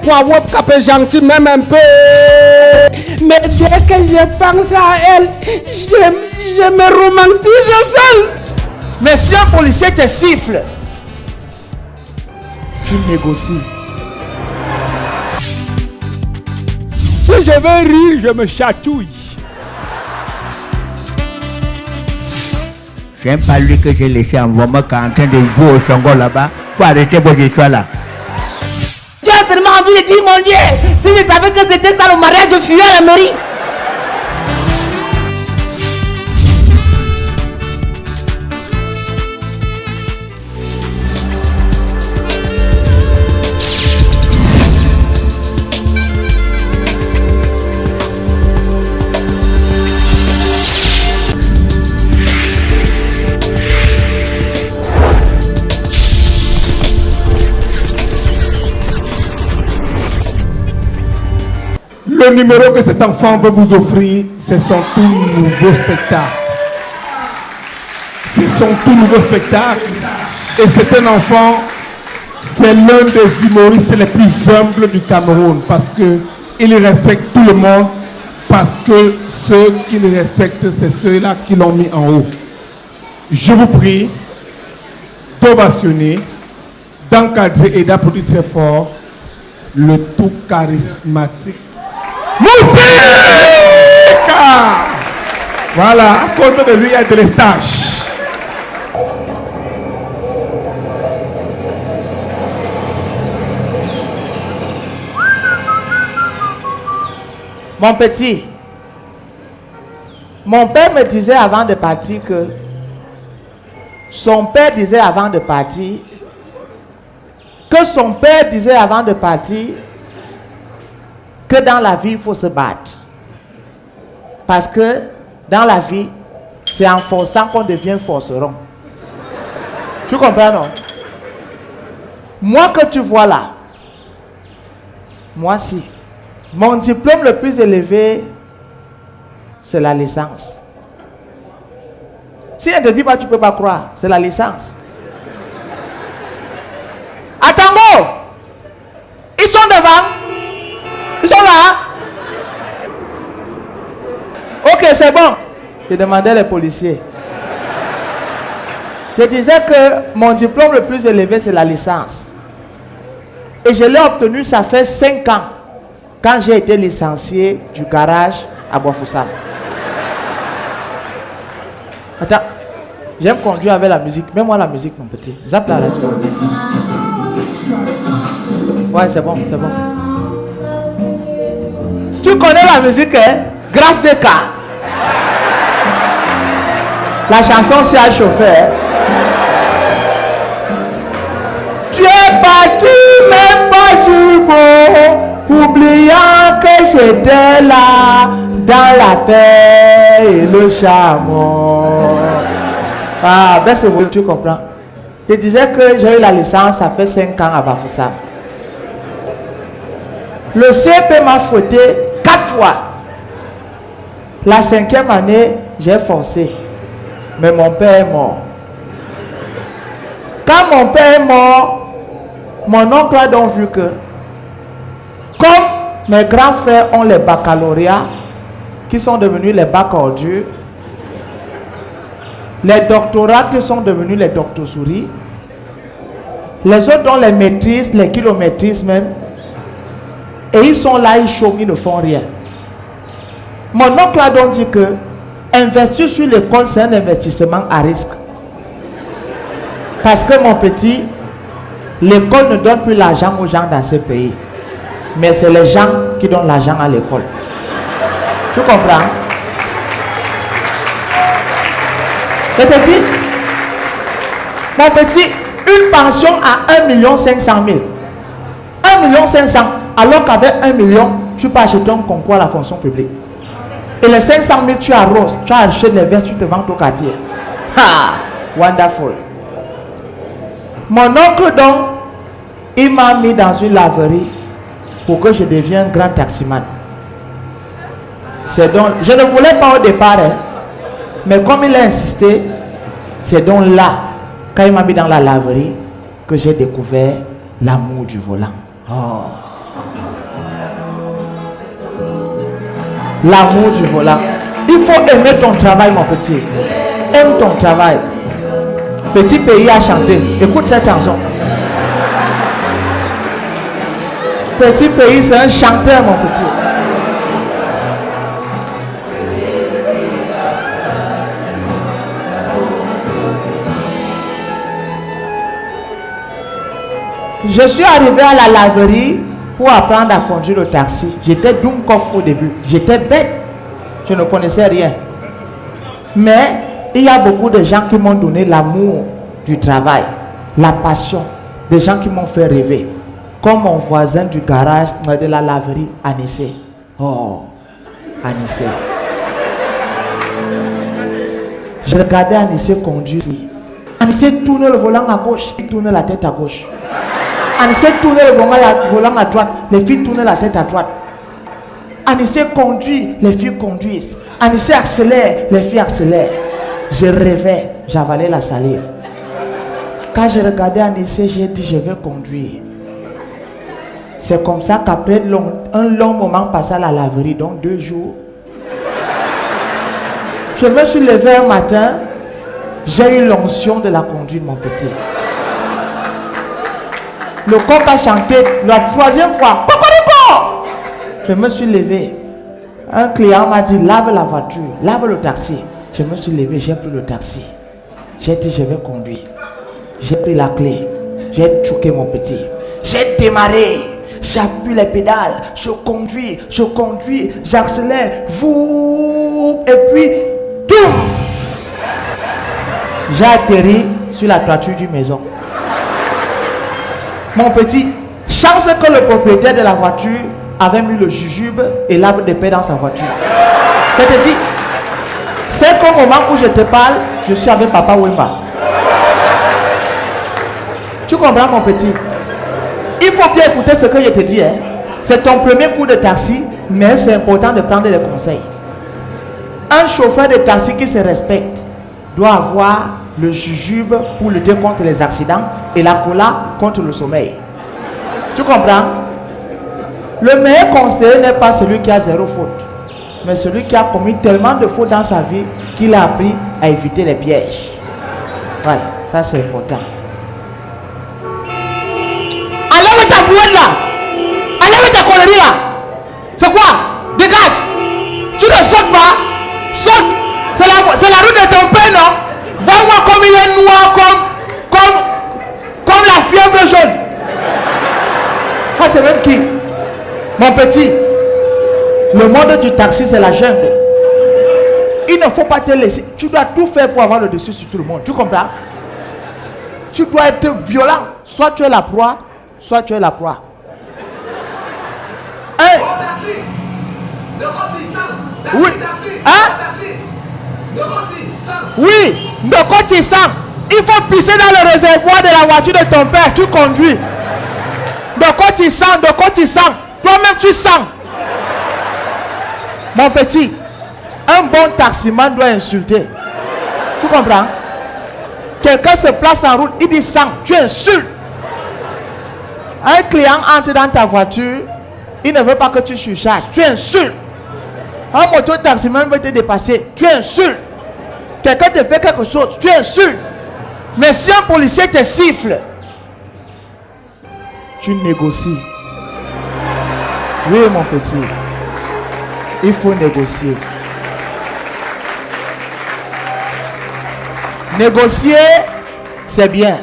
quoi, wop capé gentil même un peu. Mais dès que je pense à elle, je me romantise seul. Mais si un policier te siffle, tu négocies. Si je veux rire, je me chatouille. J'aime pas lui que j'ai laissé en moment en train de jouer au Songo là-bas. Faut arrêter vos histoires là. Tu as seulement envie de dire, mon Dieu, si je savais que c'était ça le mariage, je fuyais à la mairie. Le numéro que cet enfant veut vous offrir, c'est son tout nouveau spectacle. C'est son tout nouveau spectacle. Et c'est un enfant, c'est l'un des humoristes les plus humbles du Cameroun parce qu'il respecte tout le monde, parce que ceux qui le respectent, c'est ceux-là qui l'ont mis en haut. Je vous prie d'ovationner, d'encadrer et d'applaudir très fort le tout charismatique Moustique! Voilà, à cause de lui, il y a de l'estage. Mon petit, mon père me disait avant de partir que son père disait avant de partir que dans la vie, il faut se battre. Parce que dans la vie, c'est en forçant qu'on devient forceron. Tu comprends, non? Moi que tu vois là, moi si. Mon diplôme le plus élevé, c'est la licence. Si elle ne te dit pas, tu ne peux pas croire. C'est la licence. Attends, ils sont devant. Ils sont là. Ok, c'est bon. Je demandais les policiers. Je disais que mon diplôme le plus élevé, c'est la licence. Et je l'ai obtenu, ça fait 5 ans, quand j'ai été licencié du garage à Bafoussam. Attends, j'aime conduire avec la musique. Mets-moi la musique, mon petit. Zap la radio. Ouais, c'est bon, c'est bon. Tu connais la musique, hein? Grâce des cas. La chanson c'est à chauffer. Hein? Tu es parti, même pas du beau, oubliant que j'étais là, dans la paix et le charme. Ah, ben c'est bon, tu comprends. Je disais que j'ai eu la licence, ça fait 5 ans à Bafoussam. Le CP m'a fouetté 4 fois. La 5e année, j'ai forcé. Mais mon père est mort. Quand mon père est mort, mon oncle a donc vu que, comme mes grands frères ont les baccalauréats, qui sont devenus les bacs ordures, les doctorats qui sont devenus les doctosouris, les autres ont les maîtrises, les kilométrises même, et ils sont là, ils chôment, ils ne font rien. Mon oncle a donc dit que investir sur l'école, c'est un investissement à risque. Parce que mon petit, l'école ne donne plus l'argent aux gens dans ce pays. Mais c'est les gens qui donnent l'argent à l'école. Tu comprends? Je te dis, mon petit, une pension à 1 500 000. 1 500 000, alors qu'avec 1 million, tu peux acheter un concours à la fonction publique. Et les 500 000, tu arroses, tu achètes les vestes, tu te vends au quartier. Ha! Wonderful. Mon oncle, donc, il m'a mis dans une laverie pour que je devienne grand taximan. C'est donc, je ne voulais pas au départ, hein, mais comme il a insisté, c'est donc là, quand il m'a mis dans la laverie, que j'ai découvert l'amour du volant. Oh. L'amour du volant. Il faut aimer ton travail, mon petit. Aime ton travail. Petit pays à chanter. Écoute cette chanson. Petit pays, c'est un chanteur, mon petit. Je suis arrivé à la laverie pour apprendre à conduire le taxi. J'étais Dunkov au début. J'étais bête. Je ne connaissais rien. Mais il y a beaucoup de gens qui m'ont donné l'amour du travail, la passion. Des gens qui m'ont fait rêver. Comme mon voisin du garage de la laverie, Anissé. Oh, Anissé. Je regardais Anissé conduire. Anissé tourne le volant à gauche, il tourne la tête à gauche. Anissé tourne le volant à droite, les filles tournent la tête à droite. Anissé conduit, les filles conduisent. Anissé accélère, les filles accélèrent. Je rêvais, j'avalais la salive. Quand je regardais Anissé, j'ai dit je vais conduire. C'est comme ça qu'après un long moment passé à la laverie, donc 2 jours, je me suis levé un matin, j'ai eu l'onction de la conduite, mon petit. Le coq a chanté la 3e fois. Je me suis levé. Un client m'a dit lave la voiture, lave le taxi. Je me suis levé, j'ai pris le taxi. J'ai dit je vais conduire. J'ai pris la clé. J'ai choqué mon petit. J'ai démarré. J'appuie les pédales. Je conduis, j'accélère. Vous. Et puis, tout. J'ai atterri sur la toiture d'une maison. Mon petit, chance que le propriétaire de la voiture avait mis le jujube et l'arbre de paix dans sa voiture. Je te dis, c'est qu'au moment où je te parle, je suis avec Papa Wemba. Tu comprends, mon petit? Il faut bien écouter ce que je te dis. Hein. C'est ton premier coup de taxi, mais c'est important de prendre des conseils. Un chauffeur de taxi qui se respecte doit avoir le jujube pour lutter contre les accidents et la cola contre le sommeil. Tu comprends? Le meilleur conseiller n'est pas celui qui a 0 faute, mais celui qui a commis tellement de fautes dans sa vie qu'il a appris à éviter les pièges. Ouais, ça c'est important. Enlève ta bouette là! Enlève ta connerie là! C'est quoi? Dégage! Tu ne sautes pas! Saute! C'est la route de ton père, non? Vois-moi comme il est noir, comme la fièvre jaune. Ah, c'est même qui? Mon petit, le monde du taxi, c'est la jungle. Il ne faut pas te laisser. Tu dois tout faire pour avoir le dessus sur tout le monde. Tu comprends? Tu dois être violent. Soit tu es la proie, soit tu es la proie. Hein? Oui. Hein? Oui, il faut pisser dans le réservoir de la voiture de ton père. Tu conduis. De quoi tu sens? Toi-même tu sens. Mon petit, un bon taximan doit insulter. Tu comprends? Quelqu'un se place en route, il dit sang, tu insultes. Un client entre dans ta voiture, il ne veut pas que tu surcharges, tu insultes. Un moto-taximan veut te dépasser, tu insultes. Quelqu'un te fait quelque chose, tu insultes. Mais si un policier te siffle, tu négocies. Oui, mon petit, il faut négocier. Négocier, c'est bien.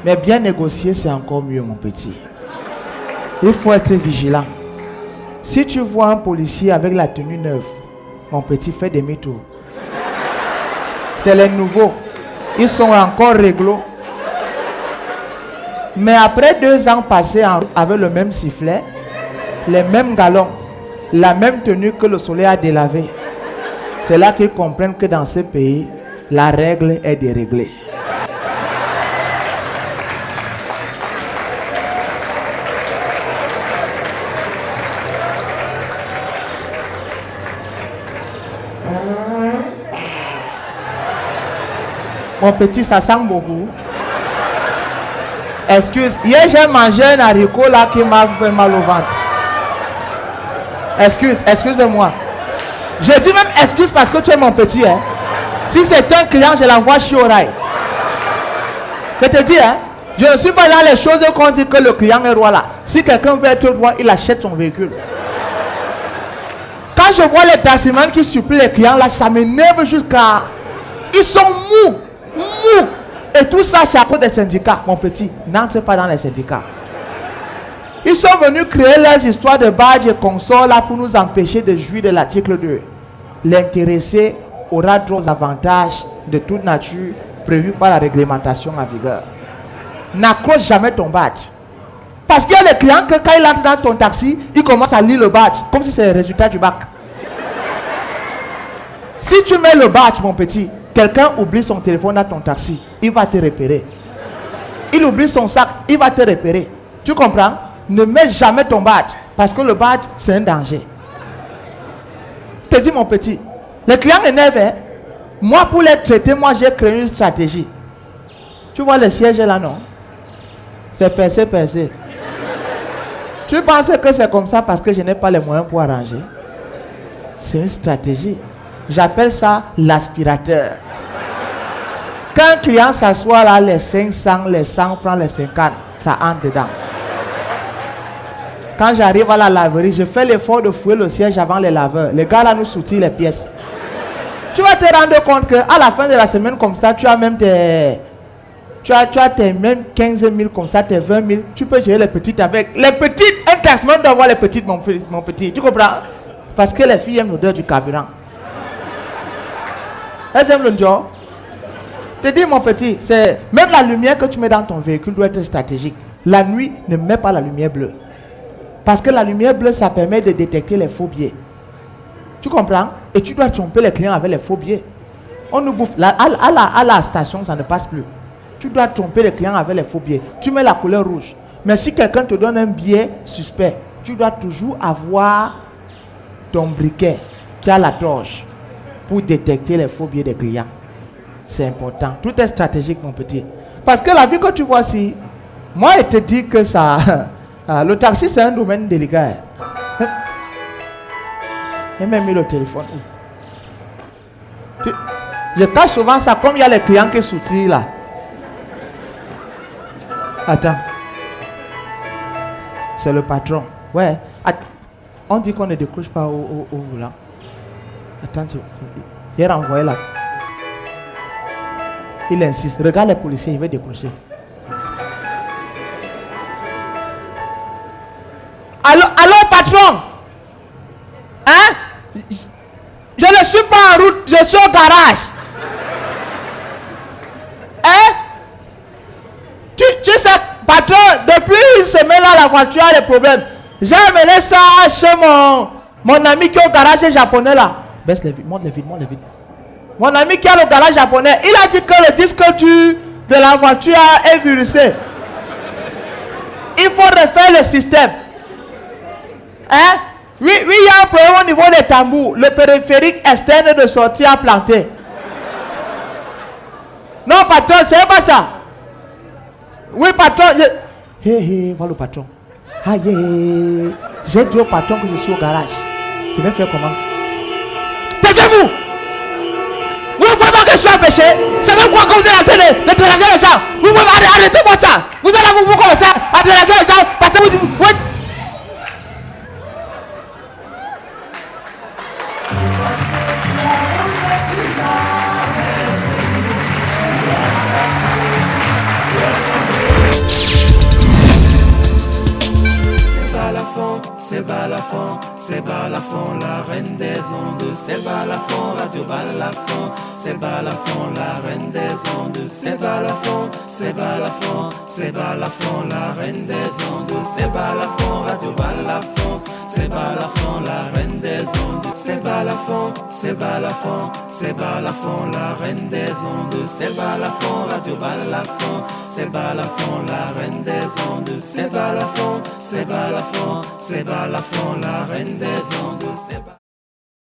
Mais bien négocier, c'est encore mieux, mon petit. Il faut être vigilant. Si tu vois un policier avec la tenue neuve, mon petit, fais demi-tour. C'est les nouveaux. Ils sont encore réglo. Mais après 2 ans passés avec le même sifflet, les mêmes galons, la même tenue que le soleil a délavé, c'est là qu'ils comprennent que dans ce pays, la règle est déréglée. Mon petit, ça sent beaucoup. Excuse, hier j'ai mangé un haricot là qui m'a fait mal au ventre. Excuse-moi. Je dis même excuse parce que tu es mon petit. Hein. Si c'est un client, je l'envoie chez Orail. Je te dis, hein, je ne suis pas dans les choses qu'on dit que le client est roi là. Si quelqu'un veut être roi, il achète son véhicule. Quand je vois les taximans qui supplient les clients là, ça m'énerve jusqu'à... Ils sont mous. Et tout ça, c'est à cause des syndicats. Mon petit, n'entre pas dans les syndicats. Ils sont venus créer leurs histoires de badges et consorts là pour nous empêcher de jouir de l'article 2. L'intéressé aura d'autres avantages de toute nature prévus par la réglementation en vigueur. N'accroche jamais ton badge. Parce qu'il y a des clients que quand il entre dans ton taxi, il commence à lire le badge comme si c'est le résultat du bac. Si tu mets le badge, mon petit, quelqu'un oublie son téléphone dans ton taxi, il va te repérer. Il oublie son sac, il va te repérer. Tu comprends? Ne mets jamais ton badge parce que le badge, c'est un danger. Je te dis, mon petit, les clients énervent. Hein? Moi, pour les traiter, j'ai créé une stratégie. Tu vois le siège là, non? C'est percé. Tu penses que c'est comme ça parce que je n'ai pas les moyens pour arranger? C'est une stratégie. J'appelle ça l'aspirateur. Quand un client s'assoit là, les 500, les 100 francs, les 50, ça entre dedans. Quand j'arrive à la laverie, je fais l'effort de fouiller le siège avant les laveurs. Les gars là nous soutient les pièces. Tu vas te rendre compte qu'à la fin de la semaine comme ça, tu as même tes... Tu as tes même 15 000 comme ça, tes 20 000. Tu peux gérer les petites avec... Les petites, un classement doit avoir les petites, mon petit. Tu comprends? Parce que les filles aiment l'odeur du carburant. Elles aiment le job. Je te dis, mon petit, c'est... Même la lumière que tu mets dans ton véhicule doit être stratégique. La nuit, ne mets pas la lumière bleue. Parce que la lumière bleue, ça permet de détecter les faux billets. Tu comprends? Et tu dois tromper les clients avec les faux billets. On nous bouffe. À la station, ça ne passe plus. Tu dois tromper les clients avec les faux billets. Tu mets la couleur rouge. Mais si quelqu'un te donne un billet suspect, tu dois toujours avoir ton briquet qui a la torche pour détecter les faux billets des clients. C'est important. Tout est stratégique, mon petit. Parce que la vie que tu vois ici, moi, je te dis que ça... le taxi, c'est un domaine délicat. J'ai même mis le téléphone. Je cache souvent ça, comme il y a les clients qui soutiennent là. Attends. C'est le patron. Ouais. On dit qu'on ne décroche pas au volant. Attends, j'ai renvoyé là. Il insiste. Regarde les policiers, il veut décrocher. Allô, patron? Hein? Je ne suis pas en route, je suis au garage. Hein? Tu sais, patron, depuis une semaine là, la voiture a des problèmes. J'ai amené ça chez mon ami qui est au garage japonais là. Baisse les vides, monte les vides. Mon ami qui est au garage japonais, il a dit que le disque de la voiture est virusé. Il faut refaire le système. Hein? Oui, il y a un problème au niveau des tambours. Le périphérique externe de sortie a planté. Non, patron, c'est pas ça. Oui, patron. Voilà le patron. Aïe, j'ai dit au patron que je suis au garage. Il va faire comment? Taisez-vous! Vous ne pouvez pas que je sois empêché. C'est même quoi que vous êtes en train de déranger les gens. Vous pouvez arrêtez-moi ça. Vous allez vous commencer à déranger les gens parce que vous... Oui. C'est Balafon, c'est Balafon, la reine des ondes. C'est Balafon, Radio Balafon, c'est Balafon, la reine des ondes. C'est Balafon, c'est Balafon, c'est Balafon, la reine des ondes. C'est Balafon, Radio Balafon, c'est Balafon, la reine des ondes. C'est Balafon, c'est Balafon, c'est Balafon, la reine des ondes. C'est Balafon, Radio Balafon, c'est Balafon, la reine des ondes. C'est Balafon, c'est Balafon, c'est Balafon, la reine des ondes.